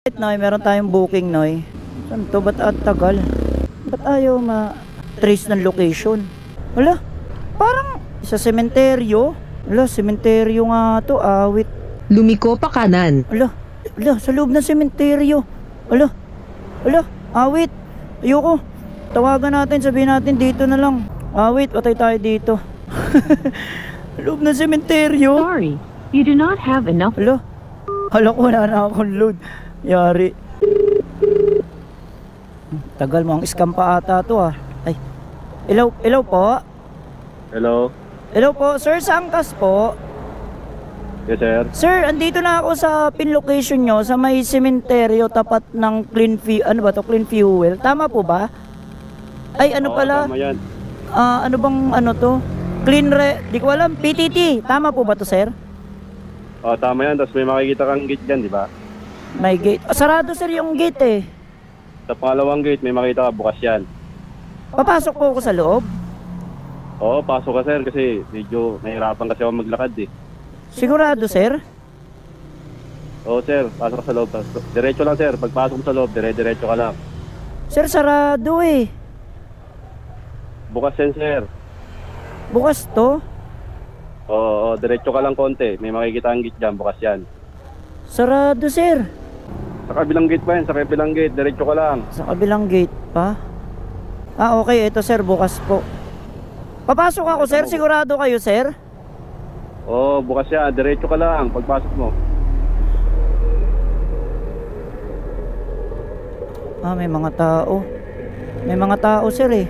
Noy, meron tayong booking, Noy. Saan to? Ba't ang tagal? Ba't ayaw ma-trace ng location? Wala, parang sa sementeryo. Wala, sementeryo nga to, awit. Lumiko pa kanan. Wala, sa loob ng sementeryo. Wala, awit. Ayoko. Tawagan natin, sabihin natin dito na lang. Awit, patay tayo dito. Loob ng sementeryo. Sorry, you do not have enough. Hala ko, wala na akong load. Yari. Tagal mo, ang scam pa ata to ah. Ay, hello po. Hello po, sir, sa angkas po. Yes, sir. Sir, andito na ako sa pin location nyo, sa may sementeryo, tapat ng Clean Fuel. Tama po ba? Ay, ano pala? Tama yan. Ano bang ano to? Di ko alam, PTT. Tama po ba to, sir? Tama yan. Tapos may makikita kang gate dyan, di ba? May gate. Sarado, sir, yung gate eh. Sa pangalawang gate, may makita ka, bukas yan. Papasok po ako sa loob. Oo, pasok ka, sir, kasi medyo nahirapan kasi ako maglakad eh. Sigurado, sir? Oo, sir, pasok ka sa loob. Diretso lang, sir. Pagpasok mo sa loob, diretso ka lang. Sir, sarado eh. Bukas yan, sir. Bukas to? Oo, diretso ka lang konti. May makikita ang gate dyan, bukas yan. Sarado, sir. Sa kabilang gate pa yan, sa kabilang gate, diretso ka lang. Sa kabilang gate pa? Okay, ito sir, bukas po. Papasok ako, sir. Sigurado kayo, sir? Oo, bukas yan. Diretso ka lang pagpasok mo. May mga tao. May mga tao, sir eh.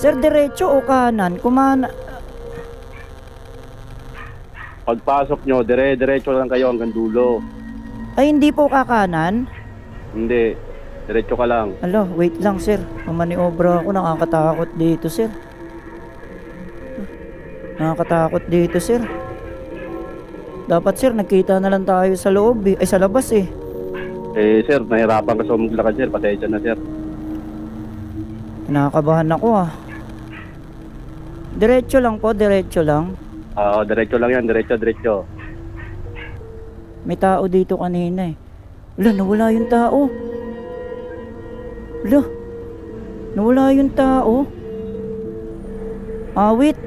Sir, diretso o kanan? Pagpasok nyo, diretso lang kayo hanggang dulo. Ay, hindi po kakanan? Hindi, diretso ka lang. Wait lang, sir. Mamaniobra ako. Nakakatakot dito, sir. Dapat, sir, nagkita na lang tayo sa loob eh. Ay, sa labas eh. Sir, nahirapan kasi maglakad, sir. Pasensya na, sir. Nakakabahan ako ah. Diretso lang po, diretso lang. Oo, diretso lang yan, diretso. May tao dito kanina eh. Nawala yung tao. Nawala yung tao. Awit.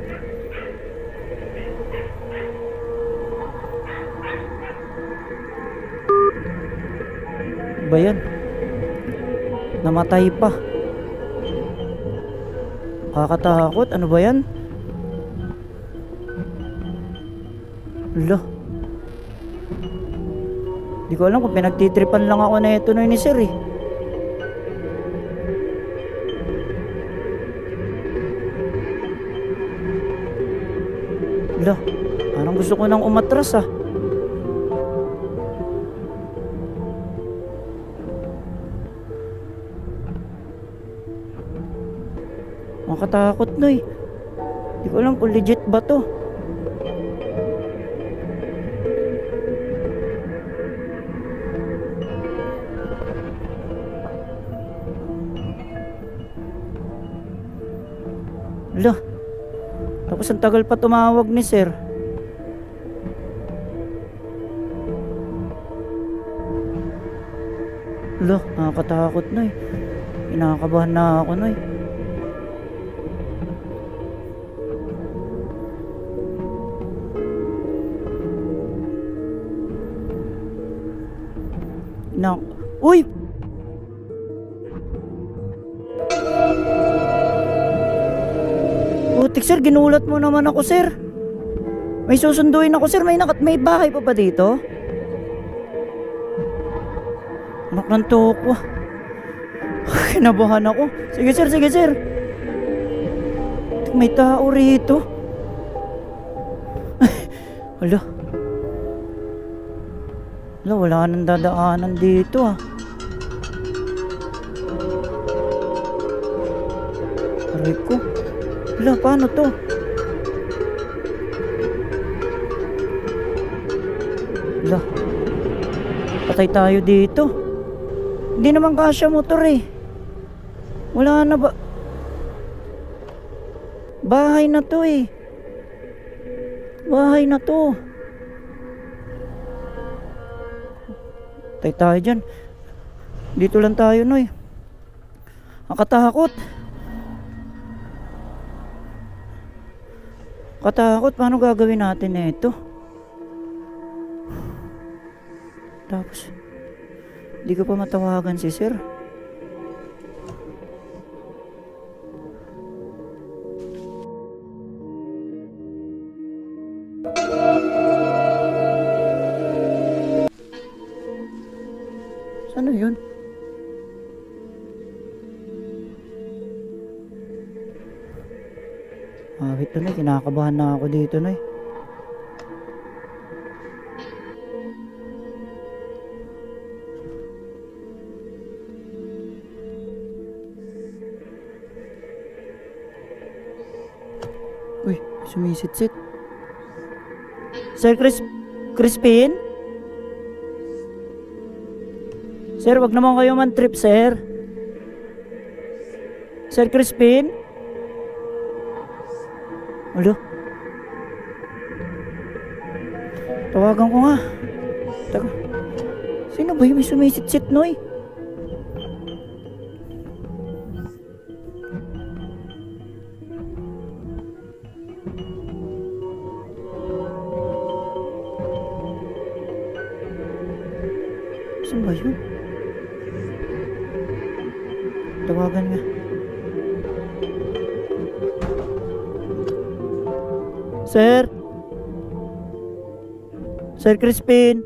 Ba yan? Namatay pa. Kakatakot, ano ba yan? Di ko alam kung pinagtitripan lang ako na ito ni sir eh. Parang gusto ko nang umatras ah. Makatakot na eh. Di ko alam kung legit ba to. Tapos ang tagal pa tumawag ni sir. Nakakatakot na eh. Kinakabahan na ako na eh. Uy! Putik sir, ginulat mo naman ako sir. May susunduin ako sir. May bahay pa ba dito? Anak ng toko. Kinabahan ako. Sige sir. May tao rito. Wala nang dadaanan dito ah. Aray ko. Paano to? Patay tayo dito. Hindi naman kasya motor eh. Wala na ba? Bahay na to eh. Tay tayo dyan. Dito lang tayo, Noy. Ang katakot. Katakot, paano gagawin natin na ito? Tapos, di ko pa matawagan si sir. Ano yun? Wait na, kinakabahan na ako dito, Noy. Uy, sumisit-sit. Sir Crispin? Sir, wag naman kayo man trip, sir. Sir Crispin? Alo? Tawagan ko nga. Taka. Sino ba yung may sumisit-sit, Noy? Saan ba yun? Tawagan nga. Sir? Sir Crispin?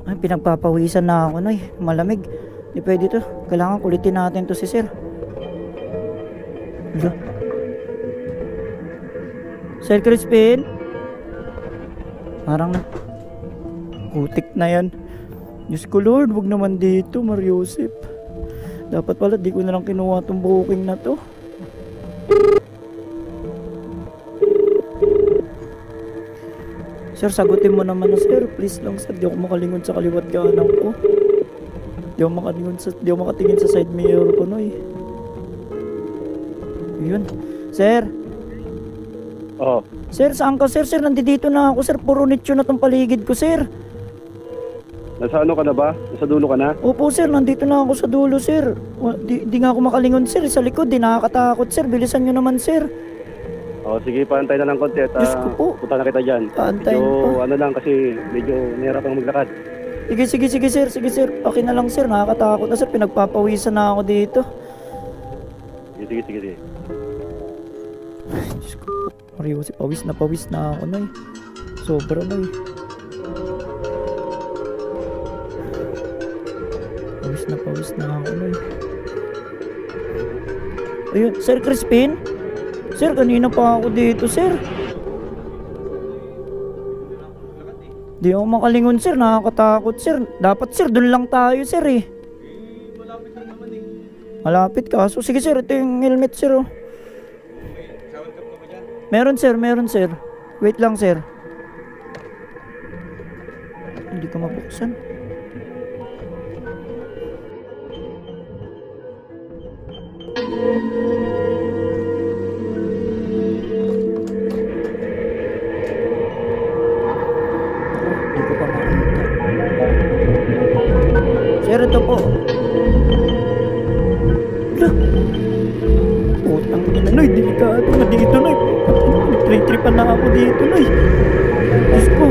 Ay, pinagpapawisan na ako, Noy. Malamig. Di pwede to. Kailangan kulitin natin to si Sir. Alo? Sir Crispin? Parang putik na yan. Diyos ko Lord, wag naman dito, Mariusip. Dapat pala di ko na lang kinuha tong booking na to. Sir, sagutin mo naman na, sir. Please lang, sir. Di ako makalingon sa kaliwat kanan ko. Di ako makatingin sa side mirror ko, Noy. Yun. Sir. Oo. Sir, saan ka, sir? Sir, nandito na ako, sir. Puro nicho na tong paligid ko, sir. Nasa ano ka na ba? Nasa dulo ka na? Opo, sir. Nandito na ako sa dulo, sir. Di nga ako makalingon, sir. Sa likod, di nakakatakot, sir. Bilisan nyo naman, sir. O sige, paantay na lang konti at Diyos ko po. punta na kita dyan. Paantayin Medyo pa. ano lang kasi medyo nahirap ang maglakad. Sige, sir. Sige, sir. Okay na lang, sir. Nakakatakot na, sir. Pinagpapawisan na ako dito. Sige. Diyos ko po. Mariusip, pawis na ako, Noy. Sobra, Noy. Pawis na ako, Noy. Ayun, Sir Crispin? Sir, kanina pa ako dito, sir. Di ako makalingon, sir. Nakakatakot, sir. Dapat, sir, dun lang tayo, sir, eh. Malapit lang naman, eh. Malapit ka. So, sige, sir. Ito yung helmet, sir, oh. Meron, sir. Wait lang, sir. Hindi ka mabuksan. Hindi ko pa makita. Sir, ito po. Hala. Putang ina, Noy. Delikado na dito, Noy. Nag-tripan na ako dito, Noy. Diyos ko,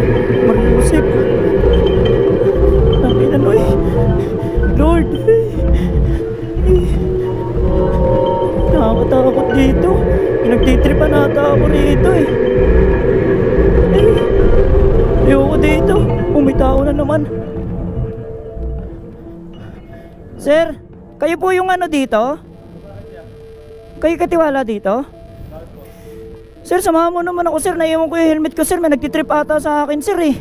Mariusip. Putang ina, Noy. Lord. Nakakatakot dito. Pinagtitripan nata ako rito, eh. Ayoko dito. Umitaw na naman. Sir, kayo po yung ano dito? Kayo katiwala dito? Sir, samahan mo naman ako, sir. Naiwan ko yung helmet ko, sir. May nagtitrip ata sa akin, sir, eh.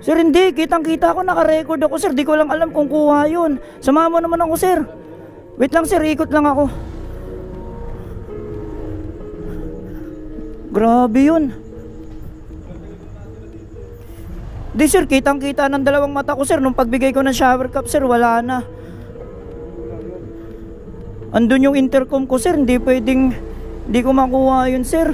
Sir, hindi. Kitang-kita ko, nakarecord ako, sir. Di ko lang alam kung kuha yun. Samahan mo naman ako, sir. Wait lang, sir. Ikot lang ako. Grabe yun. Di, sir. Kitang-kita ng dalawang mata ko, sir. Nung pagbigay ko ng shower cup, sir, wala na. Andun yung intercom ko, sir. Hindi pwedeng... Hindi ko makuha yun, sir.